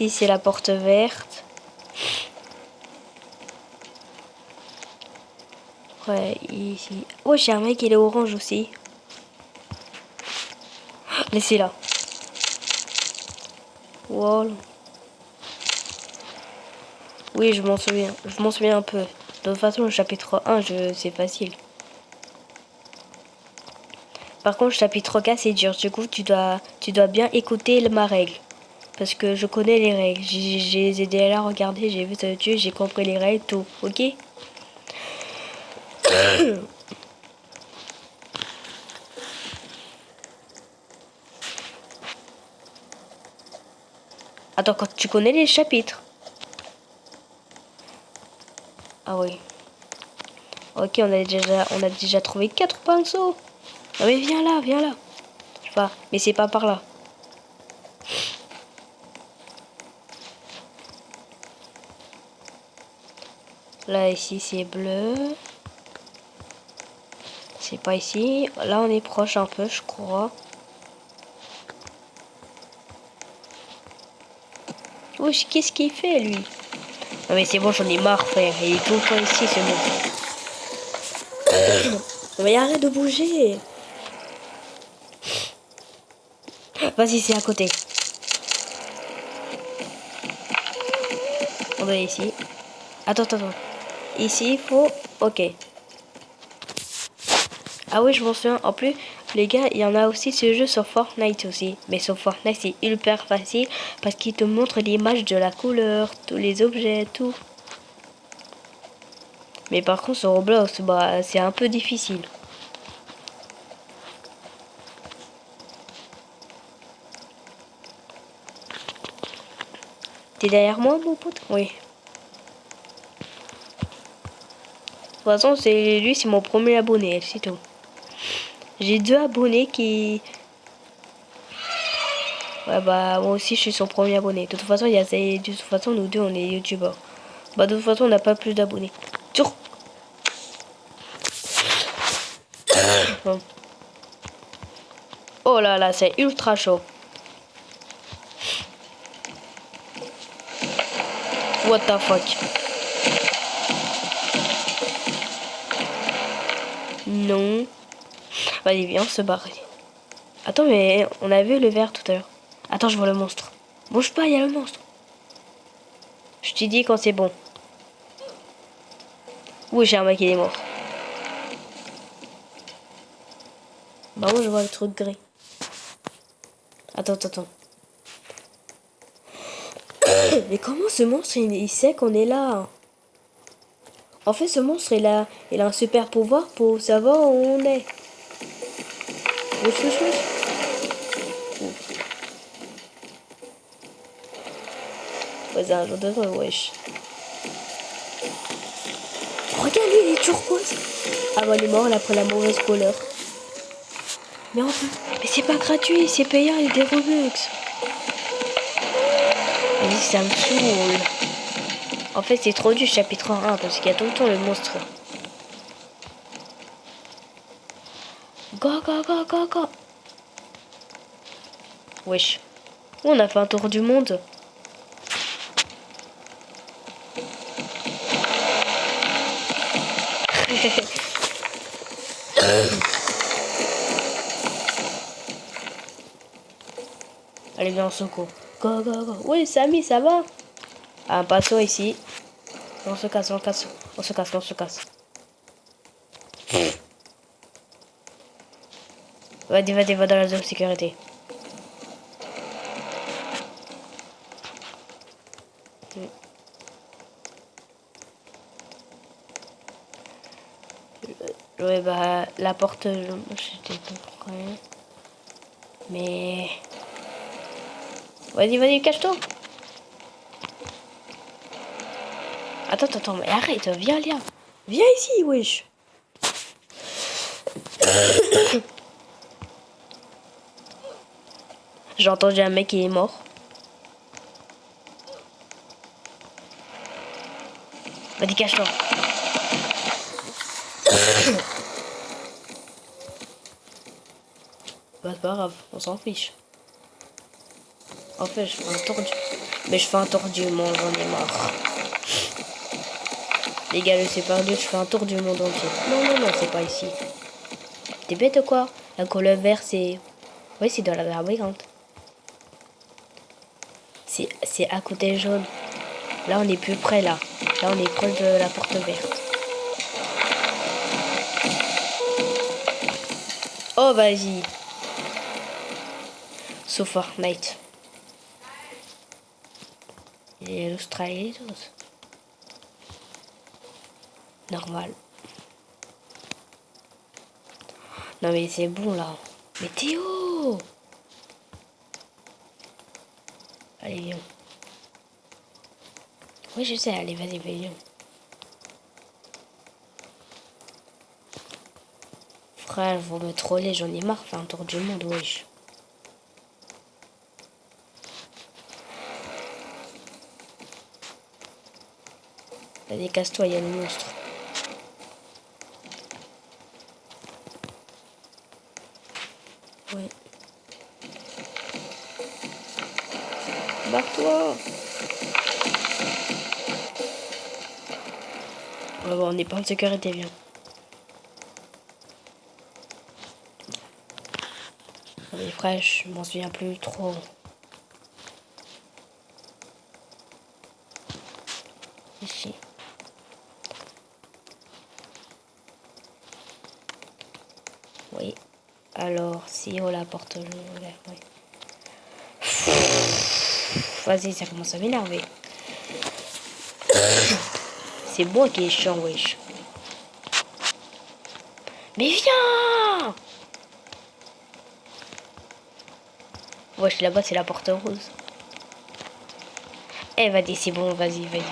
Si c'est la porte verte. Ouais, ici. Oh, j'ai un mec, il est orange aussi. Laissez-la. Voilà. Oui, je m'en souviens. Je m'en souviens un peu. De toute façon, le chapitre 1, c'est facile. Par contre, le chapitre 4, c'est dur. Du coup, tu dois bien écouter ma règle. Parce que je connais les règles. J'ai déjà regardé, j'ai vu ça dessus, j'ai compris les règles, tout. Ok? Attends, quand tu connais les chapitres. Ah oui. Ok, on a déjà trouvé 4 pinceaux. Ah mais viens là, viens là. Je sais pas, mais c'est pas par là. Là, ici, c'est bleu. C'est pas ici. Là, on est proche un peu, je crois. Wesh, qu'est-ce qu'il fait, lui? Non mais c'est bon, j'en ai marre, frère. Il est tout le temps ici, ce monstre. Non mais arrête de bouger. Vas-y, c'est à côté. On va ici. Attends, attends, attends. Ici, il faut... Ok. Ah oui, je m'en souviens. En plus, les gars, il y en a aussi ce jeu sur Fortnite aussi. Mais sur Fortnite, c'est hyper facile parce qu'il te montre l'image de la couleur, tous les objets, tout. Mais par contre, sur Roblox, bah, c'est un peu difficile. T'es derrière moi, mon pote? Oui. De toute façon, lui, c'est mon premier abonné, c'est tout. J'ai 2 abonnés qui... Ouais, bah, moi aussi, je suis son premier abonné. De toute façon, de toute façon, nous deux, on est youtubeurs. Bah, de toute façon, on n'a pas plus d'abonnés. Sur... Oh là là, c'est ultra chaud. What the fuck? Non. Vas-y, viens, on se barre. Attends, mais on a vu le verre tout à l'heure. Attends, je vois le monstre. Bouge pas, il y a le monstre. Je t'ai dit quand c'est bon. Oui, j'ai un mec qui est mort. Bah moi, je vois le truc gris. Attends, attends, attends. Mais comment ce monstre, il sait qu'on est là? En fait, ce monstre, il a un super pouvoir pour savoir où on est. Wesh, wesh, wesh. Ouais, c'est un genre de vrai, wesh. Regarde, lui, il est turquoise. Ah bah, il est mort, il a pris la mauvaise couleur. Mais enfin, mais c'est pas gratuit, c'est payant, il y a des Robux. Vas-y, ça me saoule. En fait, c'est trop du chapitre 1 parce qu'il y a tout le temps le monstre. Go, go, go, go, go. Wesh. On a fait un tour du monde. Allez, viens, on secours. Go, go, go. Oui, Samy, ça va? Ah, passons ici. On se casse, on se casse. On se casse, on se casse. Vas-y, vas-y, va dans la zone de sécurité. Ouais, bah, la porte, j'étais pas prêt. Mais... Vas-y, vas-y, cache-toi. Attends, attends, mais arrête, viens, viens. Viens ici, wesh. J'ai entendu un mec qui est mort. Vas-y, cache-toi. Bah, c'est pas grave, on s'en fiche. En fait, je fais un tour du... Mais je fais un tour du monde, j'en ai marre. Les gars, je sais pas d'où je fais un tour du monde entier. Non, non, non, c'est pas ici. T'es bête ou quoi? La couleur vert, c'est... Oui, c'est dans la labyrinthe. C'est à côté jaune. Là, on est plus près, là. Là, on est proche de la porte verte. Oh, vas-y. Sauf Fortnite. Et l'Australie, tous. Normal. Non, mais c'est bon, là. Mais Théo! Allez, viens. Oui, je sais. Allez, vas-y, viens. Frère, vous me trollez, j'en ai marre. Fais un tour du monde, wesh. Vas-y, casse-toi, il y a le monstre. Ouais. Barre-toi. Ouais, bon, on n'est pas en sécurité, viens. Mais frère, je m'en souviens plus trop. Ici. Oui. Alors, si on la porte ouverte, oui. Vas-y, ça commence à m'énerver. C'est moi qui est chiant, wesh. Mais viens! Wesh, là-bas, c'est la porte rose. Eh, vas-y, c'est bon, vas-y, vas-y.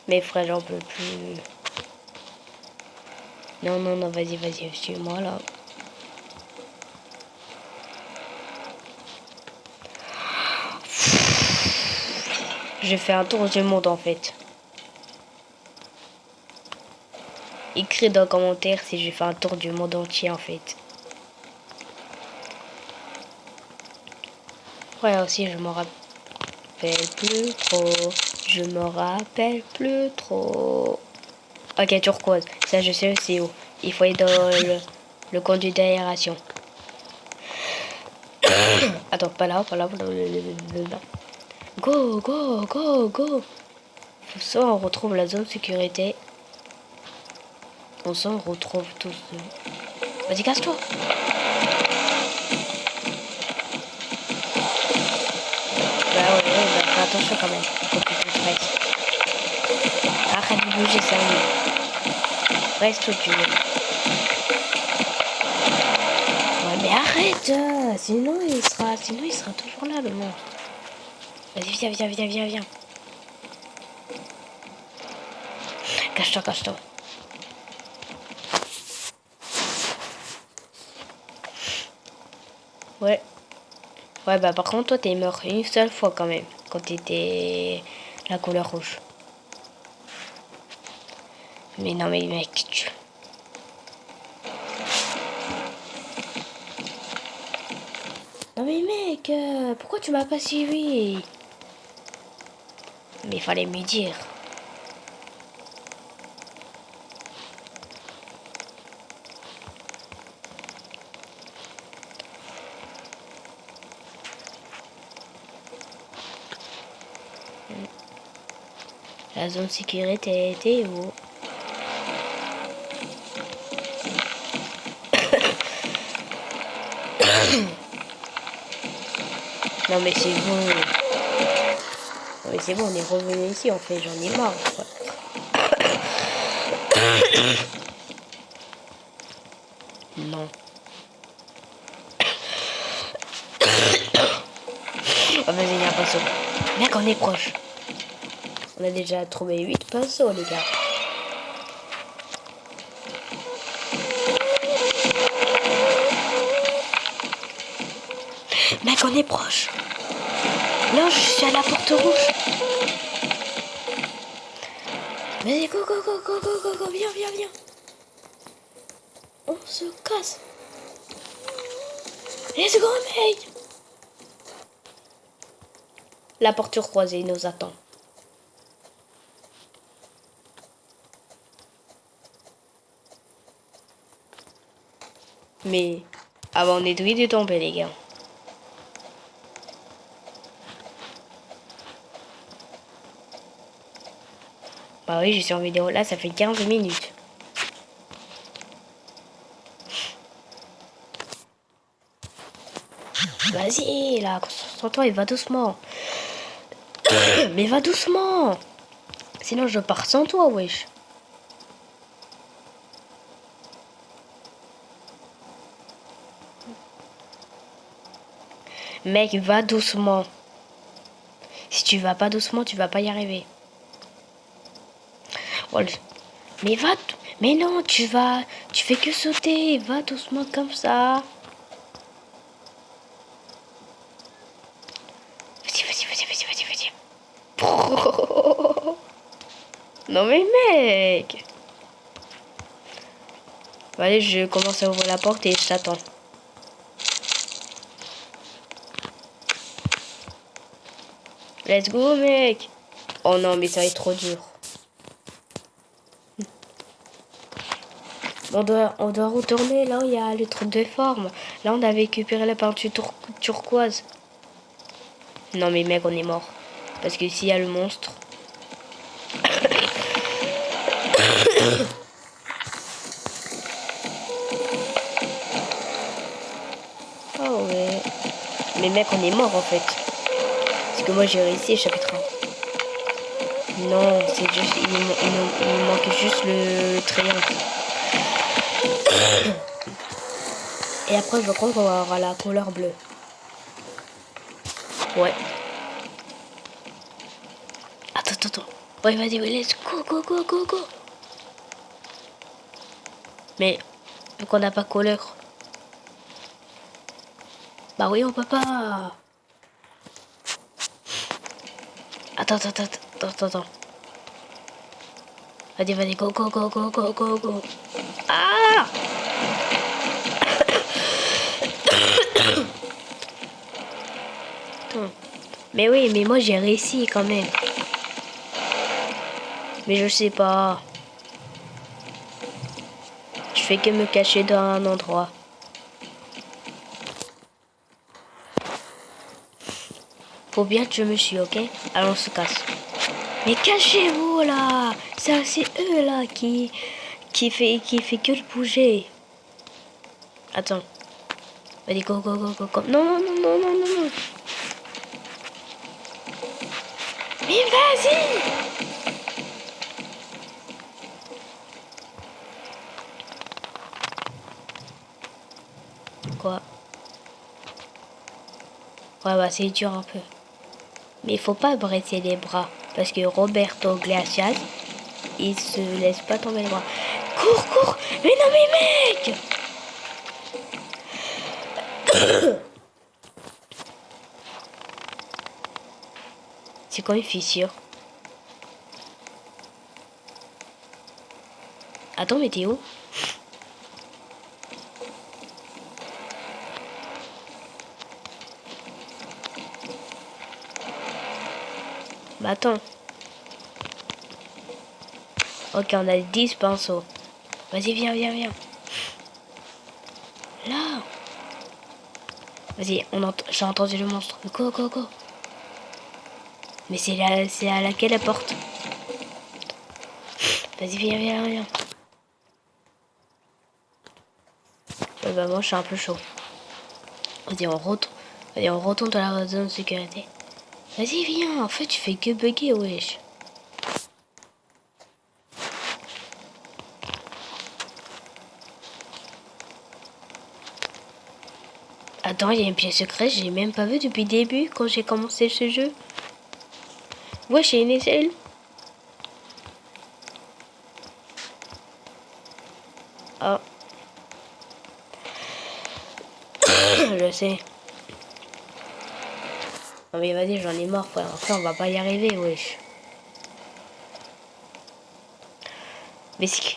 Mais frère, j'en peux plus. Non, non, non, vas-y, vas-y, suis-moi, là. J'ai fait un tour du monde, en fait. Écris dans le commentaire si j'ai fait un tour du monde entier, en fait. Ouais, aussi, je m'en rappelle plus trop. Je me rappelle plus trop. Ok, turquoise. Ça, je sais, c'est où. Il faut aller dans le conduit d'aération. Attends, pas là, pas là, pas là. Go, go, go, go. Ça, on retrouve la zone sécurité. On s'en retrouve tous. Vas-y, casse-toi. Bah ouais, bah fais attention quand même. Faut que tu te restes. Arrête de bouger, sérieux. Reste où tu veux. Ouais, mais arrête, sinon il sera toujours là, le monstre. Vas-y, viens, viens, viens, viens, viens. Cache-toi, cache-toi. Ouais. Ouais, bah par contre, toi, t'es mort une seule fois quand même. Quand t'étais la couleur rouge. Mais non, mais mec, tu... Non mais mec, pourquoi tu m'as pas suivi? Mais il fallait me dire. La zone sécurité était où? Non mais c'est bon. Non mais c'est bon, on est revenu ici en fait, j'en ai marre. Quoi. Non. Oh vas-y, il y a un pinceau. Mec, on est proche. On a déjà trouvé 8 pinceaux les gars. Mec, on est proche. Là, je suis à la porte rouge. Vas-y, go, go, go, go, go, go, go, viens, viens, viens. On se casse. Let's go, mec. La porte croisée nous attend. Mais avant Nedouille de tomber, les gars. Bah oui, je suis en vidéo. Là, ça fait 15 minutes. Vas-y, là, concentre-toi et va doucement. Mais va doucement. Sinon, je pars sans toi, wesh. Mec, va doucement. Si tu vas pas doucement, tu vas pas y arriver. Voilà. Mais va... Mais non, tu fais que sauter. Va doucement comme ça. Vas-y. Non mais mec. Allez, je commence à ouvrir la porte et je t'attends. Let's go, mec. Oh non, mais ça va être trop dur. On doit retourner là où il y a le truc de forme. Là, on a récupéré la peinture turquoise. Non, mais mec, on est mort. Parce que s'il y a le monstre... Oh ouais. Mais mec, on est mort en fait. Parce que moi, j'ai réussi chapitre 1. Non, c'est juste... Il manque juste le triangle. Et après, je crois qu'on va avoir la couleur bleue. Ouais. Attends. Ouais, vas-y, let's go. Mais, vu qu'on n'a pas couleur. Bah oui, on peut pas. Attends. Vas-y, go. Ah! Mais oui, mais moi j'ai réussi quand même. Mais je sais pas. Je fais que me cacher dans un endroit. Faut bien que je me suis, ok? Allons, on se casse. Mais cachez-vous là! Ça, c'est eux là qui fait que le bouger. Attends. Vas-y, go. Non. Mais vas-y! Quoi? Ouais, bah c'est dur un peu. Mais il faut pas briser les bras. Parce que Roberto Glacial, il se laisse pas tomber les bras. Cours! Mais non mais mec! C'est quoi une fissure? Attends, mais t'es où? Bah attends. Ok, on a 10 pinceaux. Vas-y, viens. Là. Vas-y, j'ai entendu le monstre. Go. Mais c'est à laquelle la porte? Vas-y, viens. Ouais, bah moi, je suis un peu chaud. Vas-y, on retourne dans la zone de sécurité. Vas-y, viens. En fait, tu fais que bugger, wesh. Attends, il y a une pièce secrète, j'ai même pas vu depuis le début quand j'ai commencé ce jeu. Wesh, il y a une échelle. Oh. Je sais. Non mais vas-y, j'en ai marre, frère. Enfin, on va pas y arriver, wesh. Mais c'est...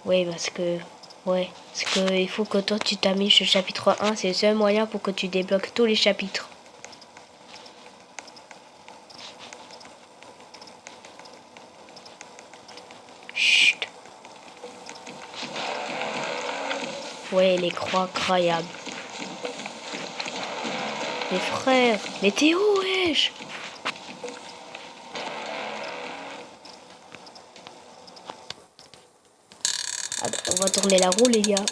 Oui, parce que... Ouais, parce que il faut que toi tu t'amuses sur le chapitre 1, c'est le seul moyen pour que tu débloques tous les chapitres. Chut. Ouais, les croix incroyables. Mes frères, mais t'es où, wesh? On va tourner la roue, les gars.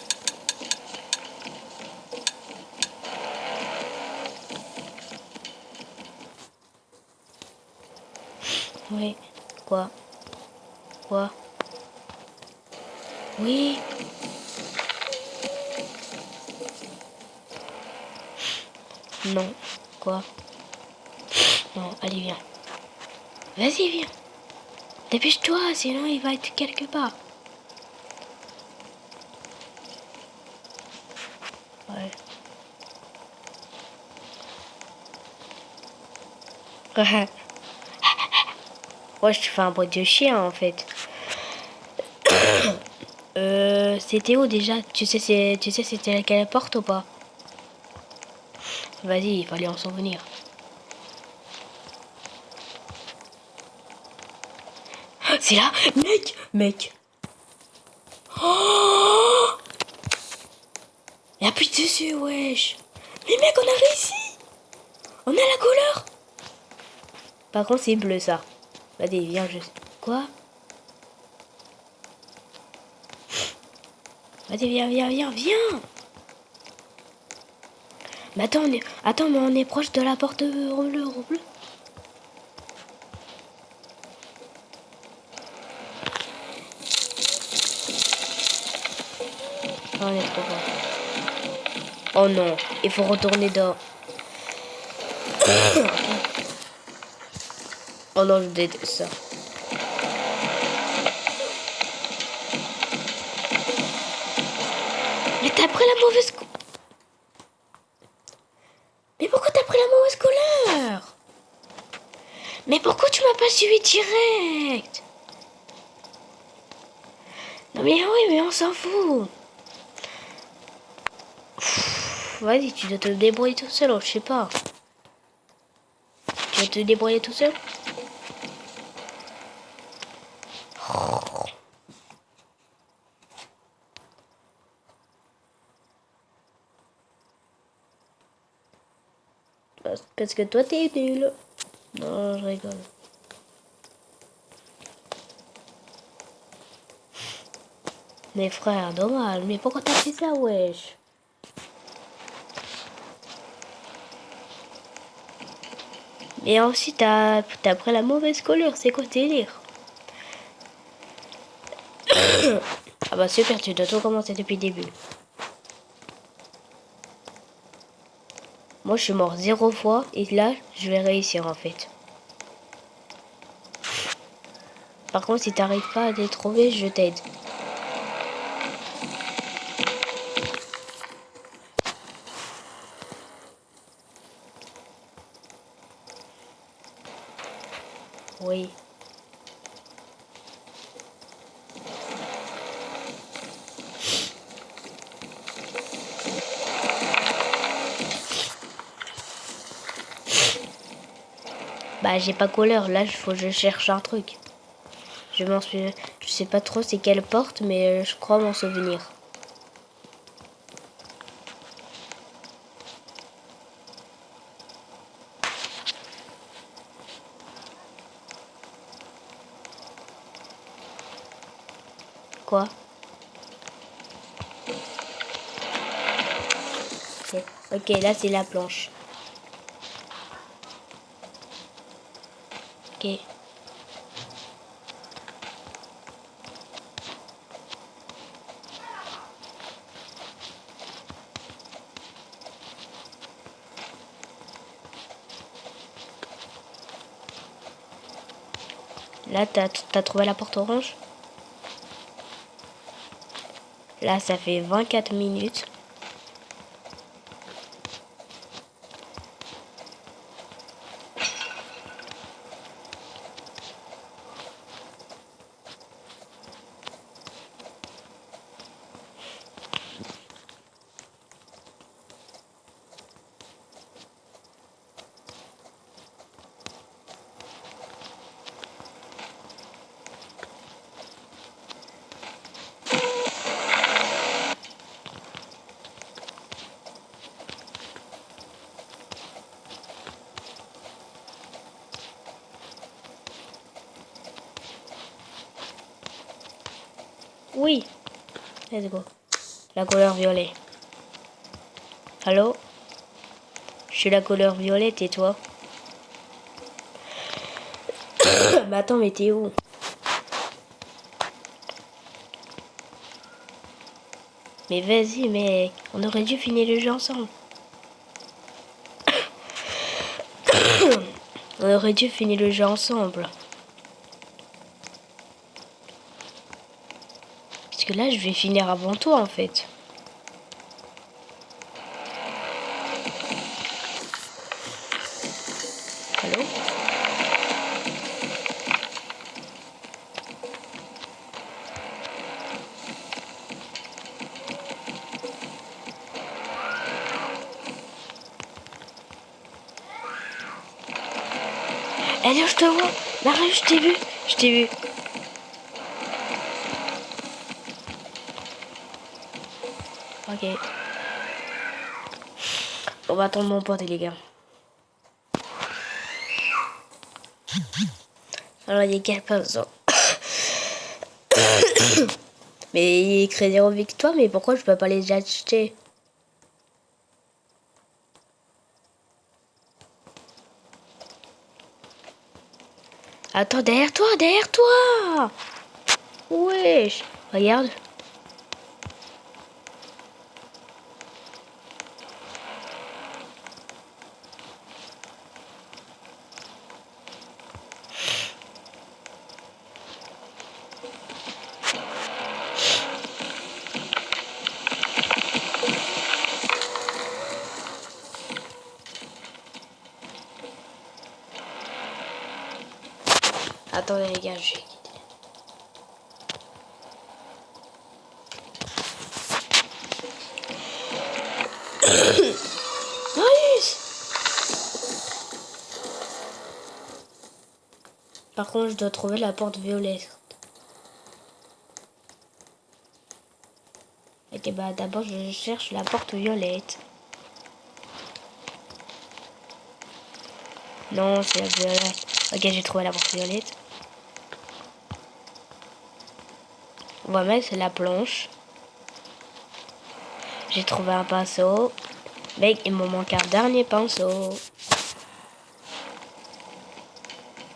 Oui. Quoi? Quoi? Oui. Non. Quoi? Non, allez, viens. Vas-y, viens. Dépêche-toi, sinon il va être quelque part. Ouais. Ouais, je te fais un bruit de chien, en fait. C'était où déjà? Tu sais c'était laquelle porte ou pas? Vas-y, il fallait en souvenir. C'est là? Mec. Oh, y a plus dessus, wesh. Mais mec, on a réussi. On a la couleur. Par contre, c'est bleu, ça. Vas-y, viens, je... Quoi? Vas-y, viens. Mais attends, mais on est proche de la porte bleue. Oh, on est trop bon. Oh non, il faut retourner dans... Oh non, je déteste ça. Mais t'as pris la mauvaise... Mais pourquoi t'as pris la mauvaise couleur? Mais pourquoi tu m'as pas suivi direct? Non mais oui, mais on s'en fout. Vas-y, tu dois te débrouiller tout seul, je sais pas. Tu vas te débrouiller tout seul? Parce que toi, t'es nul. Non, je rigole. Mais frère, dommage. Mais pourquoi t'as fait ça, wesh? Mais aussi, t'as pris la mauvaise couleur. C'est quoi tes délire? Ah bah super, tu dois tout commencer depuis le début. Moi, je suis mort 0 fois. Et là, je vais réussir, en fait. Par contre, si t'arrives pas à les trouver, je t'aide. Oui. Bah, j'ai pas couleur. Là, il faut que je cherche un truc. Je sais pas trop c'est quelle porte, mais je crois m'en souvenir. Quoi? Ok, là c'est la planche. Ok. Là, t'as trouvé la porte orange? Là, ça fait 24 minutes. Oui. Let's go. La couleur violet. Allô? Je suis la couleur violette et toi? Mais attends, mais t'es où? Mais vas-y, mec. On aurait dû finir le jeu ensemble. On aurait dû finir le jeu ensemble. Parce que là, je vais finir avant toi, en fait. Allô? Allez, je te vois. Marie, je t'ai vu. Je t'ai vu. Ok. On va attendre mon pote, les gars. Alors, il y a quelqu'un. Mais il est crédit avec toi, mais pourquoi je peux pas les acheter? Attends, derrière toi, derrière toi! Wesh! Regarde. Attendez, les gars, je vais quitter. Marius! Par contre, je dois trouver la porte violette. Ok, bah d'abord, je cherche la porte violette. Non, c'est la violette. Ok, j'ai trouvé la porte violette. On va mettre la planche. J'ai trouvé un pinceau. Mec, il me manque un dernier pinceau.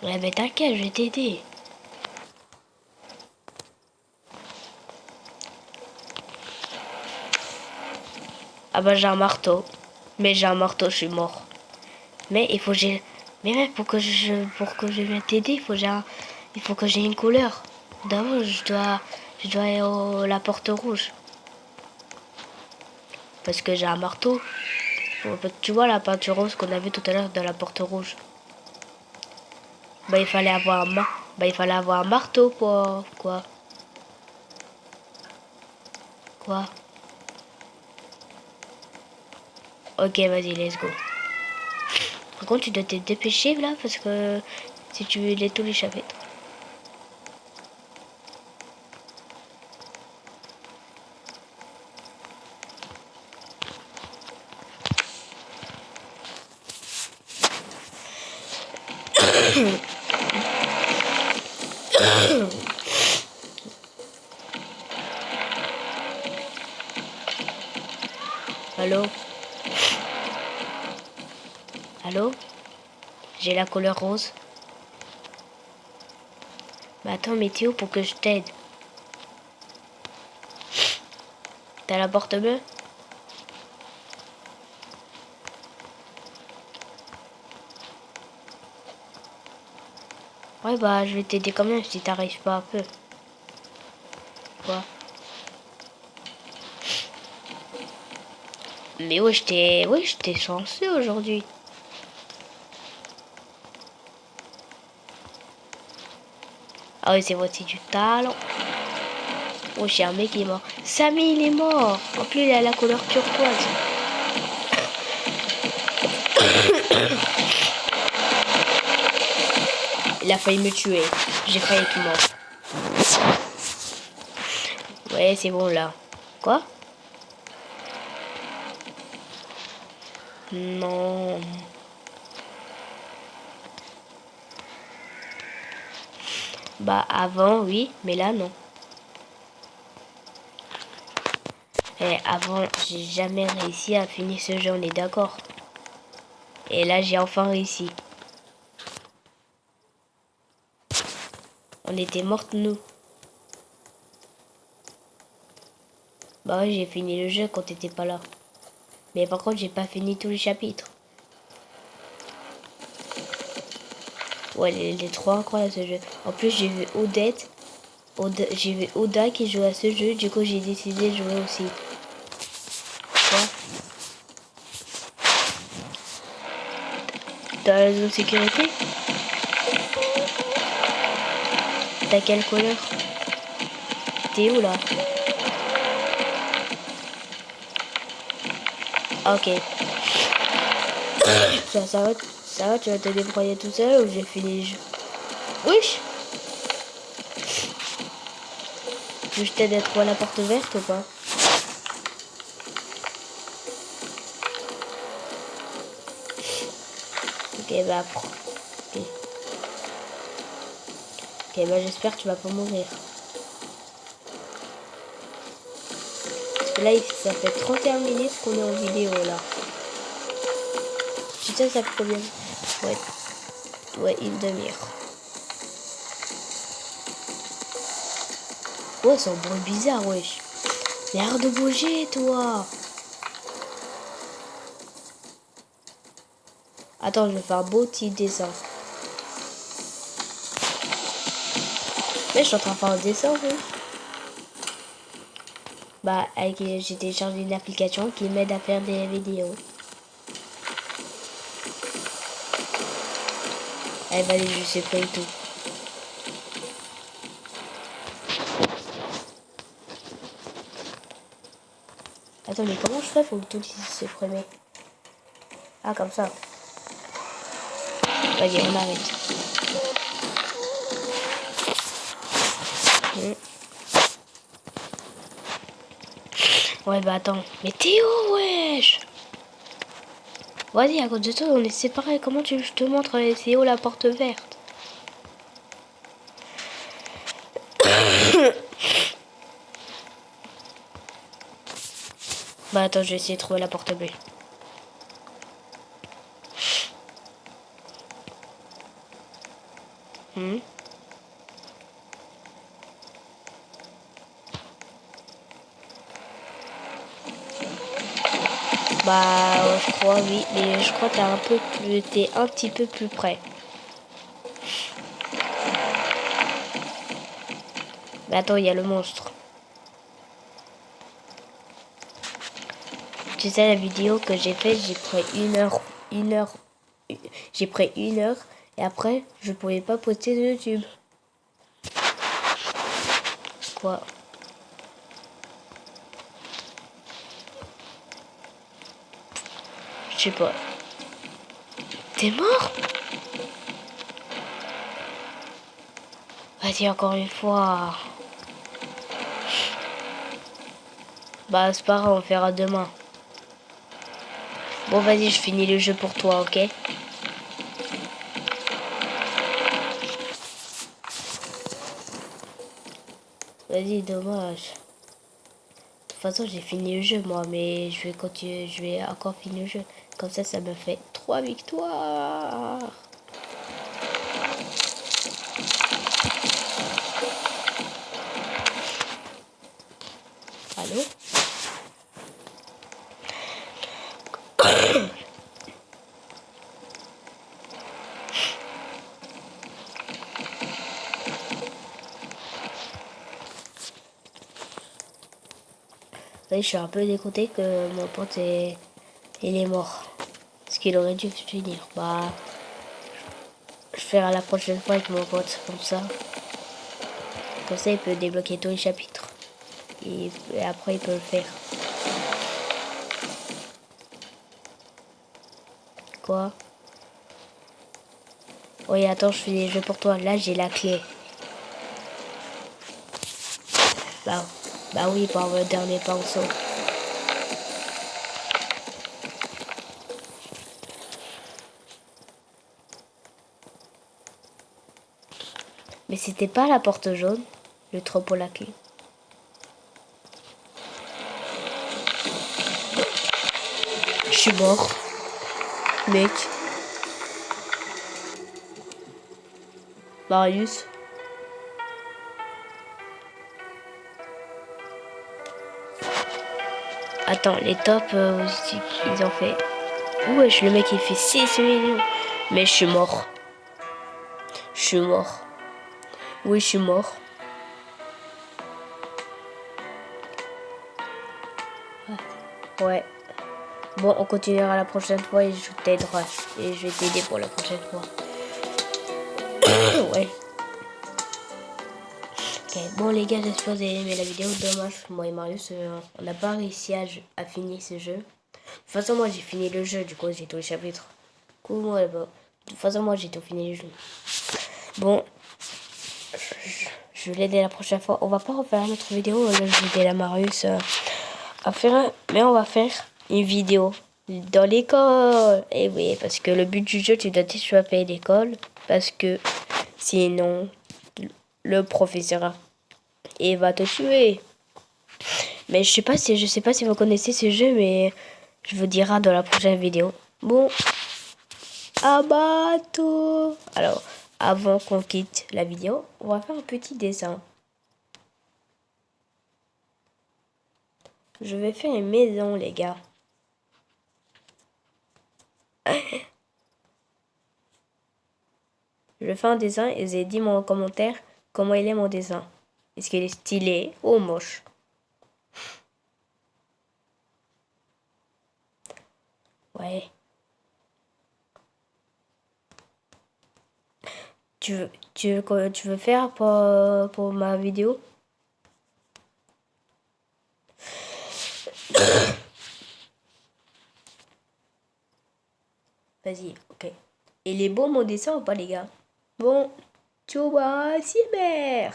Ouais, mais t'inquiète, je vais t'aider. Ah bah j'ai un marteau. Mais j'ai un marteau, je suis mort. Mais il faut que j'ai... Mais mec, pour que je vienne t'aider, il faut que j'ai une couleur. D'abord, je dois aller la porte rouge. Parce que j'ai un marteau. Tu vois la peinture rose qu'on a vue tout à l'heure dans la porte rouge. Bah il fallait avoir il fallait avoir un marteau pour quoi? Quoi? Ok, vas-y, let's go. Par contre, tu dois te dépêcher là parce que si tu veux les tous les chapitres. Allô? Allô? J'ai la couleur rose. Mais attends, mais Théo, pour que je t'aide. T'as la porte bleue? Ouais, bah je vais t'aider quand même si t'arrives pas un peu. Quoi? Mais ouais, j'étais chanceux aujourd'hui. Ah oui, c'est voici du talent. Oh, j'ai un mec qui est mort. Samy, il est mort. En plus, il a la couleur turquoise. Il a failli me tuer. J'ai failli être mort. Ouais, c'est bon là. Quoi? Non. Bah avant, oui, mais là, non. Et avant, j'ai jamais réussi à finir ce jeu, on est d'accord. Et là, j'ai enfin réussi. On était mortes, nous. Bah ouais, j'ai fini le jeu quand t'étais pas là. Mais par contre, j'ai pas fini tous les chapitres. Ouais, il est trop incroyable ce jeu. En plus, j'ai vu Odette. J'ai vu Oda qui jouait à ce jeu. Du coup, j'ai décidé de jouer aussi. Quoi? Dans la zone sécurité? T'as quelle couleur? T'es où là? Ok. Ça va, tu vas te débrouiller tout seul ou j'ai fini le jeu? Wesh! Tu veux que je t'aide à trouver la porte verte ou pas? Ok, bah prends. Ok, ok, bah j'espère que tu vas pas mourir. Parce que là, ça fait 31 minutes qu'on est en vidéo là. Tu sais, ça fait combien? Ouais, une demi-heure. Oh, c'est un bruit bizarre, wesh. Mais arrête de bouger, toi. Attends, je vais faire un beau petit dessin. Mais je suis en train de faire un dessin, oui. Bah, j'ai téléchargé une application qui m'aide à faire des vidéos. Allez, vas-y, je sais pas du tout. Attends, mais comment je fais pour que tout se supprimer? Ah, comme ça. Vas-y, on arrête. Ouais, bah attends. Mais Théo, wesh! Vas-y, à cause de toi, on est séparés. Comment tu veux que je te montre Théo la porte verte? Bah attends, je vais essayer de trouver la porte bleue. Bah, je crois, oui. Mais je crois que t'es un petit peu plus près. Mais attends, il y a le monstre. Tu sais, la vidéo que j'ai faite, j'ai pris une heure, j'ai pris une heure, et après, je pouvais pas poster sur YouTube. Quoi? Je sais pas. T'es mort? Vas-y, encore une fois. Bah, c'est pas grave, on fera demain. Bon, vas-y, je finis le jeu pour toi, ok? Vas-y, dommage. De toute façon, j'ai fini le jeu, moi, mais je vais continuer, je vais encore finir le jeu. Comme ça me fait 3 victoires. Allô? Oui, je suis un peu dégoûté que mon pote il est mort. Parce qu'il aurait dû finir. Bah, je ferai la prochaine fois avec mon pote, comme ça. Comme ça, il peut débloquer tous les chapitres. Et après, il peut le faire. Quoi? Oui, attends, je fais des jeux pour toi. Là, j'ai la clé. Bah, bah oui, par le dernier pinceau. Mais c'était pas la porte jaune, le trou pour la clé. Je suis mort. Mec. Marius. Attends, les tops, ils ont fait... Wesh, le mec, il fait 6 millions. Mais je suis mort. Je suis mort. Oui, je suis mort. Ouais. Bon, on continuera la prochaine fois et je t'aiderai. Et je vais t'aider pour la prochaine fois. Ouais. Ok, bon les gars, j'espère que vous avez aimé la vidéo. Dommage, moi et Marius, on n'a pas réussi à finir ce jeu. De toute façon, moi j'ai fini le jeu, du coup j'ai tous les chapitres. Coucou là-bas. De toute façon, moi j'ai tout fini le jeu. Bon, je vais l'aider la prochaine fois. On va pas refaire une autre vidéo. Là, je vais aider la Marius à faire un... Mais on va faire une vidéo dans l'école. Et oui, parce que le but du jeu, tu dois t'échapper l'école. Parce que sinon, le professeur il va te tuer. Mais je sais pas si vous connaissez ce jeu, mais je vous dirai dans la prochaine vidéo. Bon, à bientôt. Alors, avant qu'on quitte la vidéo, on va faire un petit dessin. Je vais faire une maison, les gars. Je fais un dessin et vous avez dit en commentaire comment il est mon dessin. Est-ce qu'il est stylé ou moche? Ouais. Tu veux faire pour ma vidéo? Vas-y, ok. Il est beau mon dessin ou pas, les gars? Bon, tu vois, c'est merde.